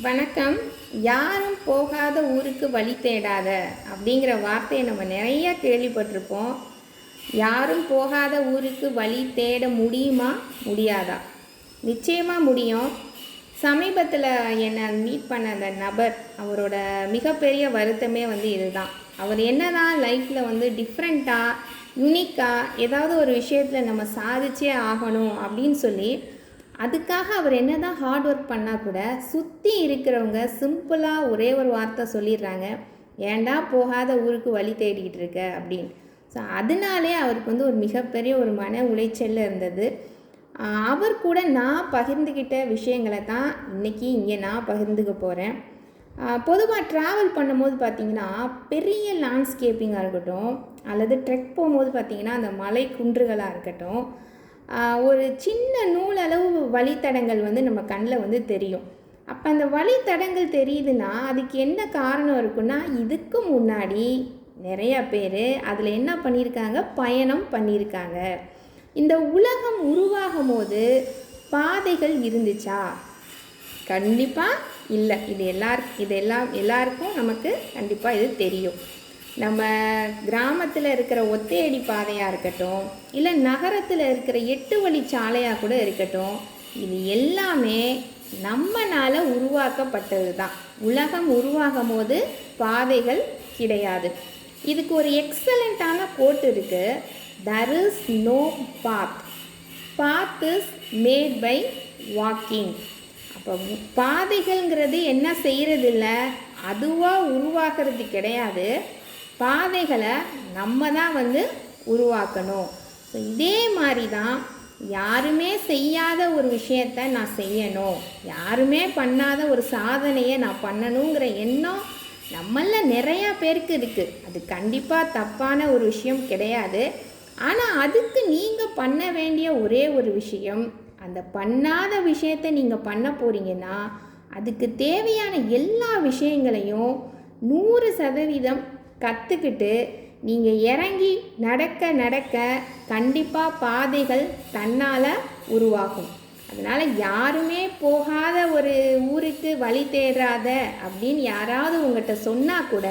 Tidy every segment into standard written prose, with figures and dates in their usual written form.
வணக்கம். யாரும் போகாத ஊருக்கு வழி தேடாத அப்படிங்கிற வார்த்தையை நம்ம நிறைய கேள்விப்பட்டிருப்போம். யாரும் போகாத ஊருக்கு வழி தேட முடியுமா, முடியாதா? நிச்சயமாக முடியும். சமீபத்தில் என்னை மீட் பண்ண அந்த நபர், அவரோட மிகப்பெரிய வருத்தமே இதுதான். அவர் என்ன தான் லைஃப்பில் டிஃப்ரெண்ட்டாக, யுனிக்காக ஏதாவது ஒரு விஷயத்தில் நம்ம சாதிச்சே ஆகணும் அப்படின்னு சொல்லி அதுக்காக அவர் என்ன தான் ஹார்ட் ஒர்க் பண்ணால் கூட சுற்றி இருக்கிறவங்க சிம்பிளாக ஒரே ஒரு வார்த்தை சொல்லிடுறாங்க, ஏண்டா போகாத ஊருக்கு வழி தேடிக்கிட்டு இருக்க அப்படின்னு. ஸோ அதனாலே அவருக்கு ஒரு மிகப்பெரிய ஒரு மன உளைச்சலில் இருந்தது. அவர் கூட நான் பகிர்ந்துக்கிட்ட விஷயங்களை தான் இன்றைக்கி இங்கே நான் பகிர்ந்துக்க போகிறேன். பொதுவாக ட்ராவல் பண்ணும்போது பார்த்திங்கன்னா பெரிய லேண்ட்ஸ்கேப்பிங்காக இருக்கட்டும், அல்லது ட்ரெக் போகும்போது பார்த்திங்கன்னா அந்த மலை குன்றுகளாக இருக்கட்டும், ஒரு சின்ன நூலளவு வழித்தடங்கள் நம்ம கண்ணில் தெரியும். அப்போ அந்த வழித்தடங்கள் தெரியுதுன்னா அதுக்கு என்ன காரணம் இருக்குன்னா, இதுக்கு முன்னாடி நிறையா பேர் அதில் என்ன பண்ணியிருக்காங்க, பயணம் பண்ணியிருக்காங்க. இந்த உலகம் உருவாகும் போது பாதைகள் இருந்துச்சா? கண்டிப்பாக இல்லை. எல்லாருக்கும் நமக்கு கண்டிப்பாக இது தெரியும். நம்ம கிராமத்தில் இருக்கிற ஒத்தையடி பாதையாக இருக்கட்டும், இல்லை நகரத்தில் இருக்கிற 8 வழி சாலையாக கூட இருக்கட்டும், இது எல்லாமே நம்மளால் உருவாக்கப்பட்டது தான். உலகம் உருவாகும் போது பாதைகள் கிடையாது. இதுக்கு ஒரு எக்ஸலண்ட்டான கோட் இருக்குது. there is no path, path is made by walking. அப்போ பாதைகள்ங்கிறது என்ன செய்கிறதில்ல, அதுவாக உருவாக்குறது கிடையாது. பாதைகளை நம்ம தான் உருவாக்கணும். ஸோ இதே மாதிரி தான் யாருமே செய்யாத ஒரு விஷயத்தை நான் செய்யணும், யாருமே பண்ணாத ஒரு சாதனையை நான் பண்ணணுங்கிற எண்ணம் நம்மளில் நிறையா பேருக்கு இருக்குது. அது கண்டிப்பாக தப்பான ஒரு விஷயம் கிடையாது. ஆனால் அதுக்கு நீங்கள் பண்ண வேண்டிய ஒரே ஒரு விஷயம், அந்த பண்ணாத விஷயத்தை நீங்கள் பண்ண போகிறீங்கன்னா அதுக்கு தேவையான எல்லா விஷயங்களையும் 100% கற்றுக்கிட்டு நீங்கள் இறங்கி நடக்க கண்டிப்பாக பாதைகள் தன்னால் உருவாகும். அதனால் யாருமே போகாத ஒரு ஊருக்கு வழி தேடாத அப்படின்னு யாராவது உங்கள்கிட்ட சொன்னால் கூட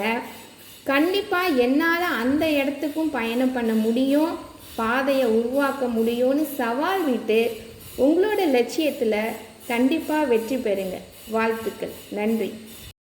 கண்டிப்பாக என்னால் அந்த இடத்துக்கும் பயணம் பண்ண முடியும், பாதையை உருவாக்க முடியும்னு சவால் விட்டு உங்களோட லட்சியத்தில் கண்டிப்பாக வெற்றி பெறுங்க. வாழ்த்துக்கள். நன்றி.